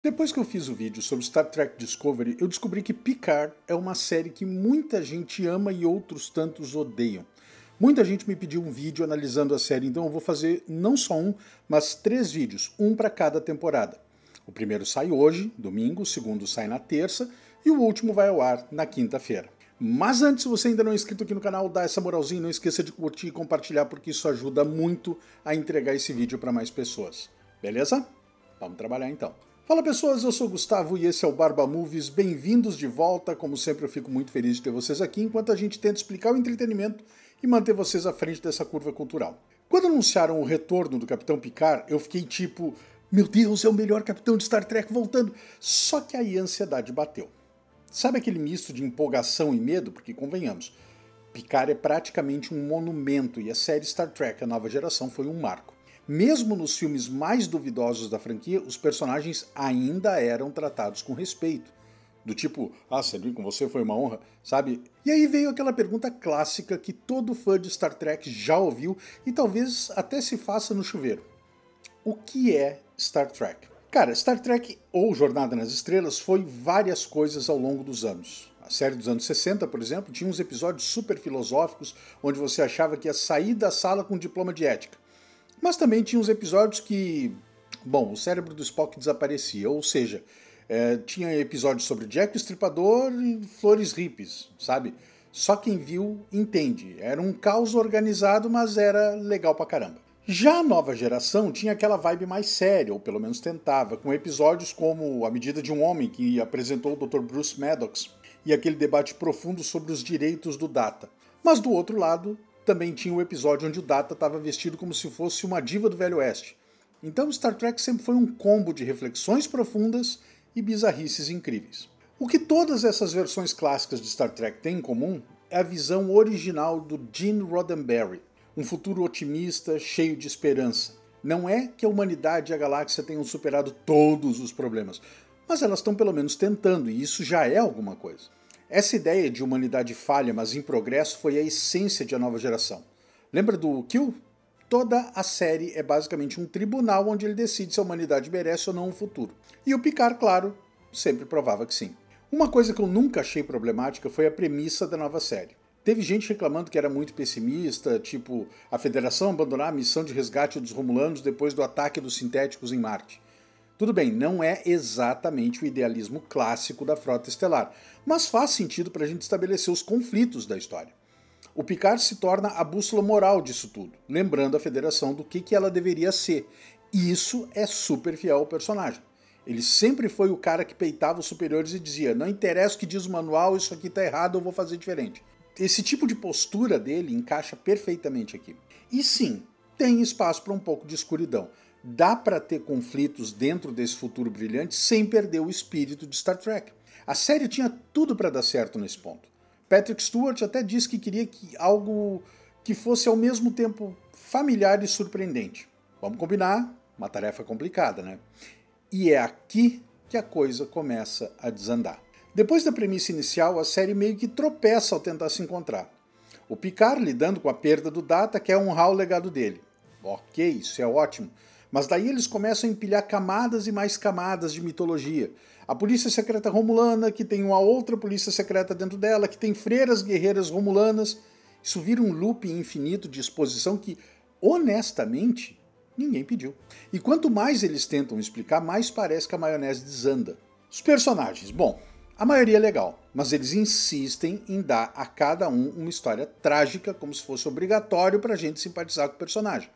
Depois que eu fiz o vídeo sobre Star Trek Discovery, eu descobri que Picard é uma série que muita gente ama e outros tantos odeiam. Muita gente me pediu um vídeo analisando a série, então eu vou fazer não só um, mas 3 vídeos, um para cada temporada. O primeiro sai hoje, domingo, o segundo sai na terça e o último vai ao ar na quinta-feira. Mas antes, se você ainda não é inscrito aqui no canal, dá essa moralzinha, não esqueça de curtir e compartilhar, porque isso ajuda muito a entregar esse vídeo para mais pessoas. Beleza? Vamos trabalhar então. Fala pessoas, eu sou o Gustavo e esse é o Barba Movies. Bem-vindos de volta. Como sempre, eu fico muito feliz de ter vocês aqui enquanto a gente tenta explicar o entretenimento e manter vocês à frente dessa curva cultural. Quando anunciaram o retorno do Capitão Picard, eu fiquei tipo, meu Deus, é o melhor capitão de Star Trek voltando. Só que aí a ansiedade bateu. Sabe aquele misto de empolgação e medo? Porque convenhamos, Picard é praticamente um monumento e a série Star Trek, a nova geração, foi um marco. Mesmo nos filmes mais duvidosos da franquia, os personagens ainda eram tratados com respeito. Do tipo, servir com você foi uma honra, sabe? E aí veio aquela pergunta clássica que todo fã de Star Trek já ouviu e talvez até se faça no chuveiro. O que é Star Trek? Cara, Star Trek ou Jornada nas Estrelas foi várias coisas ao longo dos anos. A série dos anos 60, por exemplo, tinha uns episódios super filosóficos onde você achava que ia sair da sala com um diploma de ética. Mas também tinha uns episódios que, bom, o cérebro do Spock desaparecia, ou seja, tinha episódios sobre Jack o Estripador e flores hippies, sabe? Só quem viu entende. Era um caos organizado, mas era legal pra caramba. Já a nova geração tinha aquela vibe mais séria, ou pelo menos tentava, com episódios como A Medida de um Homem, que apresentou o Dr. Bruce Maddox, e aquele debate profundo sobre os direitos do Data. Mas do outro lado, também tinha um episódio onde o Data estava vestido como se fosse uma diva do Velho Oeste. Então Star Trek sempre foi um combo de reflexões profundas e bizarrices incríveis. O que todas essas versões clássicas de Star Trek têm em comum é a visão original do Gene Roddenberry, um futuro otimista, cheio de esperança. Não é que a humanidade e a galáxia tenham superado todos os problemas, mas elas estão pelo menos tentando, e isso já é alguma coisa. Essa ideia de humanidade falha, mas em progresso, foi a essência de A Nova Geração. Lembra do Q? Toda a série é basicamente um tribunal onde ele decide se a humanidade merece ou não um futuro. E o Picard, claro, sempre provava que sim. Uma coisa que eu nunca achei problemática foi a premissa da nova série. Teve gente reclamando que era muito pessimista, tipo, a Federação abandonar a missão de resgate dos Romulanos depois do ataque dos sintéticos em Marte. Tudo bem, não é exatamente o idealismo clássico da Frota Estelar, mas faz sentido para a gente estabelecer os conflitos da história. O Picard se torna a bússola moral disso tudo, lembrando a Federação do que ela deveria ser. E isso é super fiel ao personagem. Ele sempre foi o cara que peitava os superiores e dizia, não interessa o que diz o manual, isso aqui tá errado, eu vou fazer diferente. Esse tipo de postura dele encaixa perfeitamente aqui. E sim, tem espaço para um pouco de escuridão. Dá para ter conflitos dentro desse futuro brilhante sem perder o espírito de Star Trek. A série tinha tudo para dar certo nesse ponto. Patrick Stewart até disse que queria algo que fosse ao mesmo tempo familiar e surpreendente. Vamos combinar? Uma tarefa complicada, né? E é aqui que a coisa começa a desandar. Depois da premissa inicial, a série meio que tropeça ao tentar se encontrar. O Picard, lidando com a perda do Data, quer honrar o legado dele. Ok, isso é ótimo. Mas daí eles começam a empilhar camadas e mais camadas de mitologia. A polícia secreta romulana, que tem uma outra polícia secreta dentro dela, que tem freiras guerreiras romulanas. Isso vira um loop infinito de exposição que, honestamente, ninguém pediu. E quanto mais eles tentam explicar, mais parece que a maionese desanda. Os personagens, bom, a maioria é legal, mas eles insistem em dar a cada um uma história trágica, como se fosse obrigatório pra gente simpatizar com o personagem.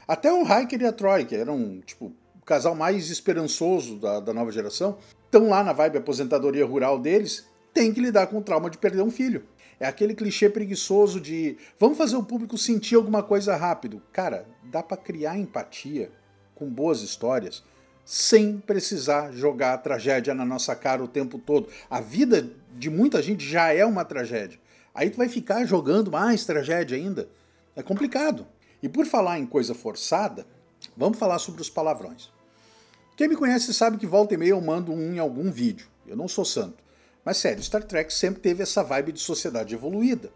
Até o Riker e a Troi, que eram tipo, o casal mais esperançoso da nova geração, estão lá na vibe aposentadoria rural deles, tem que lidar com o trauma de perder um filho. É aquele clichê preguiçoso de vamos fazer o público sentir alguma coisa rápido. Cara, dá pra criar empatia com boas histórias sem precisar jogar a tragédia na nossa cara o tempo todo. A vida de muita gente já é uma tragédia. Aí tu vai ficar jogando mais tragédia ainda. É complicado. E por falar em coisa forçada, vamos falar sobre os palavrões. Quem me conhece sabe que volta e meia eu mando um em algum vídeo. Eu não sou santo. Mas sério, Star Trek sempre teve essa vibe de sociedade evoluída.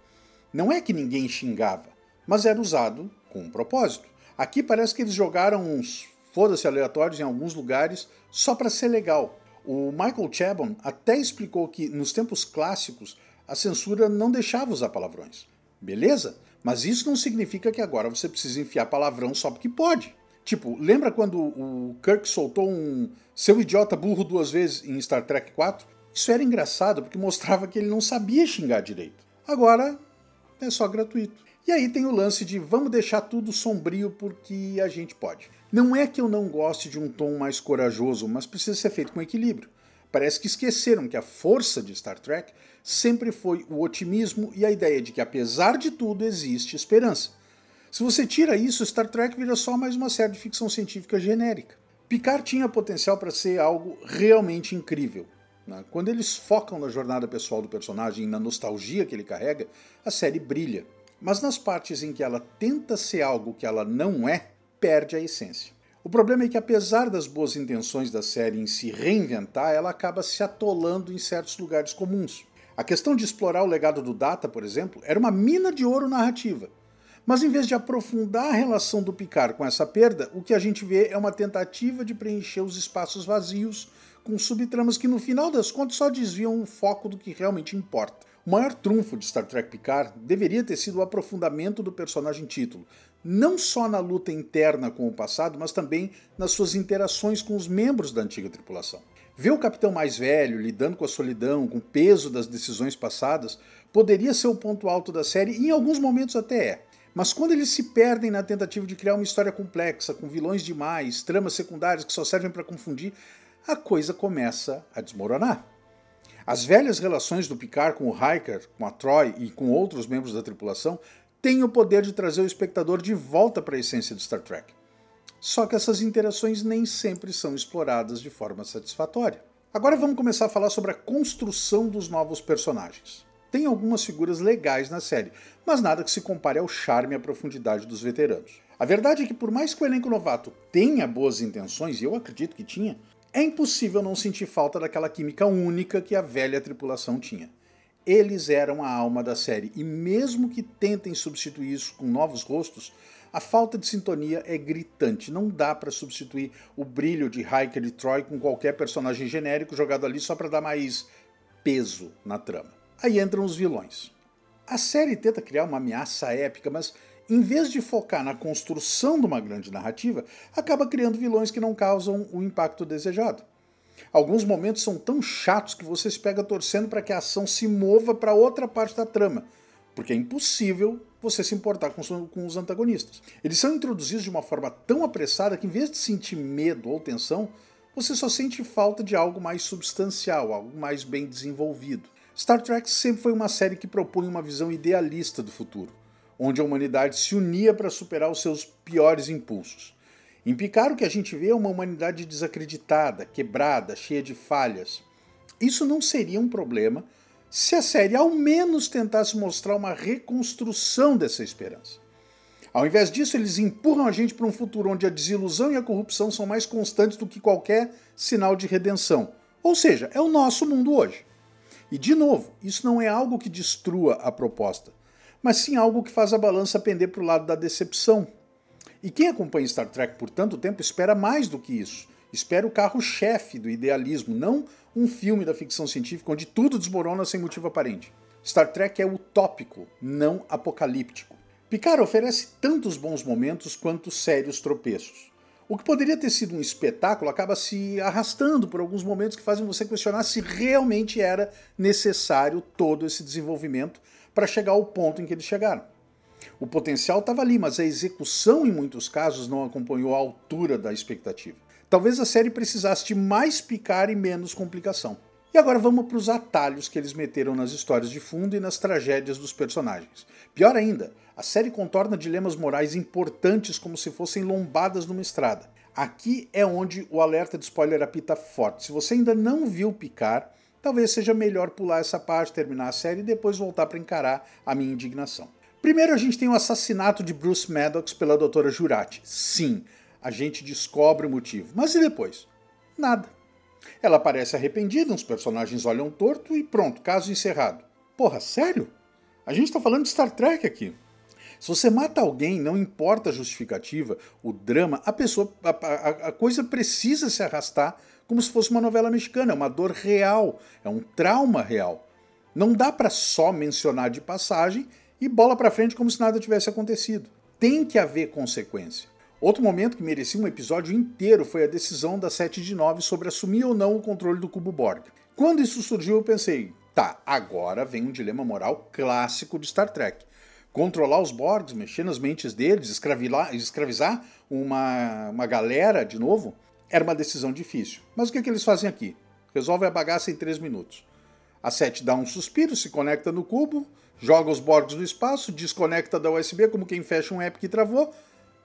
Não é que ninguém xingava, mas era usado com um propósito. Aqui parece que eles jogaram uns foda-se aleatórios em alguns lugares só para ser legal. O Michael Chabon até explicou que nos tempos clássicos a censura não deixava usar palavrões. Beleza? Mas isso não significa que agora você precisa enfiar palavrão só porque pode. Tipo, lembra quando o Kirk soltou um "seu idiota burro" 2 vezes em Star Trek 4? Isso era engraçado porque mostrava que ele não sabia xingar direito. Agora é só gratuito. E aí tem o lance de vamos deixar tudo sombrio porque a gente pode. Não é que eu não goste de um tom mais corajoso, mas precisa ser feito com equilíbrio. Parece que esqueceram que a força de Star Trek sempre foi o otimismo e a ideia de que apesar de tudo existe esperança. Se você tira isso, Star Trek vira só mais uma série de ficção científica genérica. Picard tinha potencial para ser algo realmente incrível. Quando eles focam na jornada pessoal do personagem e na nostalgia que ele carrega, a série brilha. Mas nas partes em que ela tenta ser algo que ela não é, perde a essência. O problema é que, apesar das boas intenções da série em se reinventar, ela acaba se atolando em certos lugares comuns. A questão de explorar o legado do Data, por exemplo, era uma mina de ouro narrativa. Mas em vez de aprofundar a relação do Picard com essa perda, o que a gente vê é uma tentativa de preencher os espaços vazios com subtramas que, no final das contas, só desviam o foco do que realmente importa. O maior trunfo de Star Trek Picard deveria ter sido o aprofundamento do personagem título, não só na luta interna com o passado, mas também nas suas interações com os membros da antiga tripulação. Ver o capitão mais velho lidando com a solidão, com o peso das decisões passadas, poderia ser o ponto alto da série e em alguns momentos até é. Mas quando eles se perdem na tentativa de criar uma história complexa, com vilões demais, tramas secundárias que só servem para confundir, a coisa começa a desmoronar. As velhas relações do Picard com o Riker, com a Troi e com outros membros da tripulação têm o poder de trazer o espectador de volta para a essência de Star Trek. Só que essas interações nem sempre são exploradas de forma satisfatória. Agora vamos começar a falar sobre a construção dos novos personagens. Tem algumas figuras legais na série, mas nada que se compare ao charme e à profundidade dos veteranos. A verdade é que por mais que o elenco novato tenha boas intenções, e eu acredito que tinha, é impossível não sentir falta daquela química única que a velha tripulação tinha. Eles eram a alma da série, e mesmo que tentem substituir isso com novos rostos, a falta de sintonia é gritante. Não dá para substituir o brilho de Riker e Troi com qualquer personagem genérico jogado ali só para dar mais peso na trama. Aí entram os vilões. A série tenta criar uma ameaça épica, mas em vez de focar na construção de uma grande narrativa, acaba criando vilões que não causam o impacto desejado. Alguns momentos são tão chatos que você se pega torcendo para que a ação se mova para outra parte da trama, porque é impossível você se importar com os antagonistas. Eles são introduzidos de uma forma tão apressada que, em vez de sentir medo ou tensão, você só sente falta de algo mais substancial, algo mais bem desenvolvido. Star Trek sempre foi uma série que propõe uma visão idealista do futuro, onde a humanidade se unia para superar os seus piores impulsos. Em Picard, o que a gente vê é uma humanidade desacreditada, quebrada, cheia de falhas. Isso não seria um problema se a série ao menos tentasse mostrar uma reconstrução dessa esperança. Ao invés disso, eles empurram a gente para um futuro onde a desilusão e a corrupção são mais constantes do que qualquer sinal de redenção. Ou seja, é o nosso mundo hoje. E, de novo, isso não é algo que destrua a proposta, mas sim algo que faz a balança pender para o lado da decepção. E quem acompanha Star Trek por tanto tempo espera mais do que isso. Espera o carro-chefe do idealismo, não um filme da ficção científica onde tudo desmorona sem motivo aparente. Star Trek é utópico, não apocalíptico. Picard oferece tantos bons momentos quanto sérios tropeços. O que poderia ter sido um espetáculo acaba se arrastando por alguns momentos que fazem você questionar se realmente era necessário todo esse desenvolvimento para chegar ao ponto em que eles chegaram. O potencial estava ali, mas a execução em muitos casos não acompanhou a altura da expectativa. Talvez a série precisasse de mais Picard e menos complicação. E agora vamos para os atalhos que eles meteram nas histórias de fundo e nas tragédias dos personagens. Pior ainda, a série contorna dilemas morais importantes como se fossem lombadas numa estrada. Aqui é onde o alerta de spoiler apita forte. Se você ainda não viu Picard, talvez seja melhor pular essa parte, terminar a série e depois voltar para encarar a minha indignação. Primeiro a gente tem o assassinato de Bruce Maddox pela Dra. Jurati. Sim, a gente descobre o motivo. Mas e depois? Nada. Ela parece arrependida, uns personagens olham torto e pronto, caso encerrado. Porra, sério? A gente tá falando de Star Trek aqui. Se você mata alguém, não importa a justificativa, o drama, a coisa precisa se arrastar como se fosse uma novela mexicana, é uma dor real, é um trauma real. Não dá para só mencionar de passagem e bola para frente como se nada tivesse acontecido. Tem que haver consequência. Outro momento que merecia um episódio inteiro foi a decisão da 7 de 9 sobre assumir ou não o controle do cubo Borg. Quando isso surgiu, eu pensei, tá, agora vem um dilema moral clássico de Star Trek. Controlar os Borgs, mexer nas mentes deles, escravizar uma galera de novo, era uma decisão difícil. Mas o que eles fazem aqui? Resolve a bagaça em 3 minutos. A 7 dá um suspiro, se conecta no cubo, joga os Borgs no espaço, desconecta da USB como quem fecha um app que travou.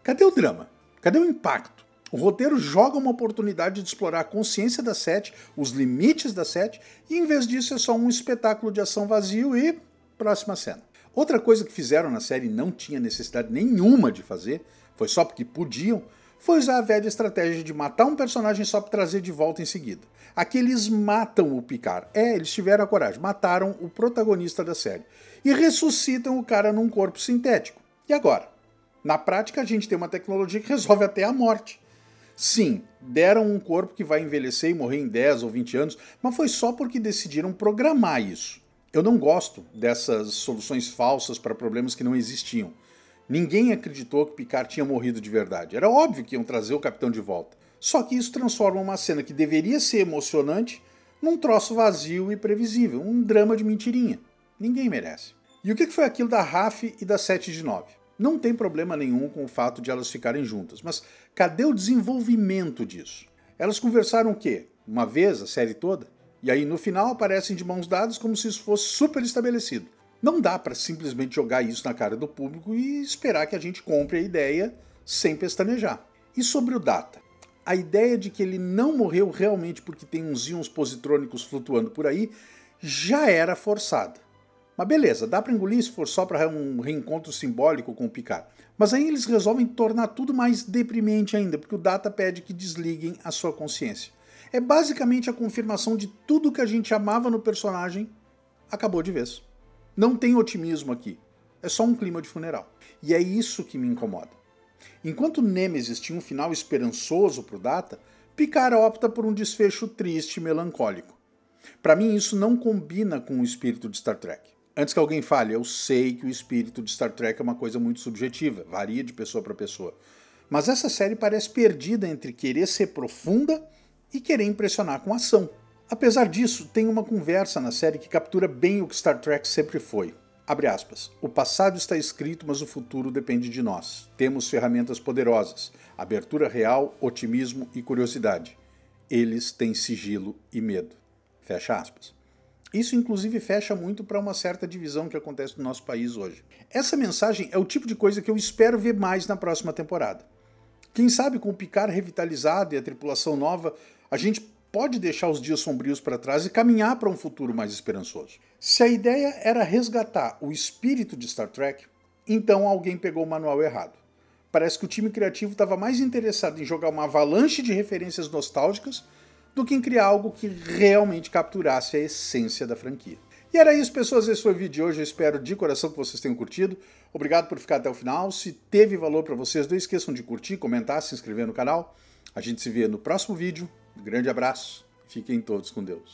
Cadê o drama? Cadê o impacto? O roteiro joga uma oportunidade de explorar a consciência da 7, os limites da 7, e em vez disso é só um espetáculo de ação vazio e próxima cena. Outra coisa que fizeram na série e não tinha necessidade nenhuma de fazer, foi só porque podiam, foi usar a velha estratégia de matar um personagem só para trazer de volta em seguida. Aqui eles matam o Picard. Eles tiveram a coragem, mataram o protagonista da série. E ressuscitam o cara num corpo sintético. E agora? Na prática a gente tem uma tecnologia que resolve até a morte. Sim, deram um corpo que vai envelhecer e morrer em 10 ou 20 anos, mas foi só porque decidiram programar isso. Eu não gosto dessas soluções falsas para problemas que não existiam. Ninguém acreditou que Picard tinha morrido de verdade. Era óbvio que iam trazer o capitão de volta. Só que isso transforma uma cena que deveria ser emocionante num troço vazio e previsível, um drama de mentirinha. Ninguém merece. E o que foi aquilo da Raf e da 7 de 9? Não tem problema nenhum com o fato de elas ficarem juntas, mas cadê o desenvolvimento disso? Elas conversaram o quê? Uma vez, a série toda? E aí no final aparecem de mãos dadas como se isso fosse super estabelecido. Não dá para simplesmente jogar isso na cara do público e esperar que a gente compre a ideia sem pestanejar. E sobre o Data? A ideia de que ele não morreu realmente porque tem uns íons positrônicos flutuando por aí já era forçada. Mas beleza, dá para engolir se for só para um reencontro simbólico com o Picard. Mas aí eles resolvem tornar tudo mais deprimente ainda, porque o Data pede que desliguem a sua consciência. É basicamente a confirmação de tudo que a gente amava no personagem acabou de vez. Não tem otimismo aqui. É só um clima de funeral. E é isso que me incomoda. Enquanto Nemesis tinha um final esperançoso para o Data, Picard opta por um desfecho triste e melancólico. Para mim isso não combina com o espírito de Star Trek. Antes que alguém fale, eu sei que o espírito de Star Trek é uma coisa muito subjetiva, varia de pessoa para pessoa. Mas essa série parece perdida entre querer ser profunda e querer impressionar com ação. Apesar disso, tem uma conversa na série que captura bem o que Star Trek sempre foi. Abre aspas. O passado está escrito, mas o futuro depende de nós. Temos ferramentas poderosas. Abertura real, otimismo e curiosidade. Eles têm sigilo e medo. Fecha aspas. Isso inclusive fecha muito para uma certa divisão que acontece no nosso país hoje. Essa mensagem é o tipo de coisa que eu espero ver mais na próxima temporada. Quem sabe com o Picard revitalizado e a tripulação nova, a gente pode deixar os dias sombrios para trás e caminhar para um futuro mais esperançoso. Se a ideia era resgatar o espírito de Star Trek, então alguém pegou o manual errado. Parece que o time criativo estava mais interessado em jogar uma avalanche de referências nostálgicas do que em criar algo que realmente capturasse a essência da franquia. E era isso, pessoas. Esse foi o vídeo de hoje. Eu espero de coração que vocês tenham curtido. Obrigado por ficar até o final. Se teve valor para vocês, não esqueçam de curtir, comentar, se inscrever no canal. A gente se vê no próximo vídeo. Um grande abraço. Fiquem todos com Deus.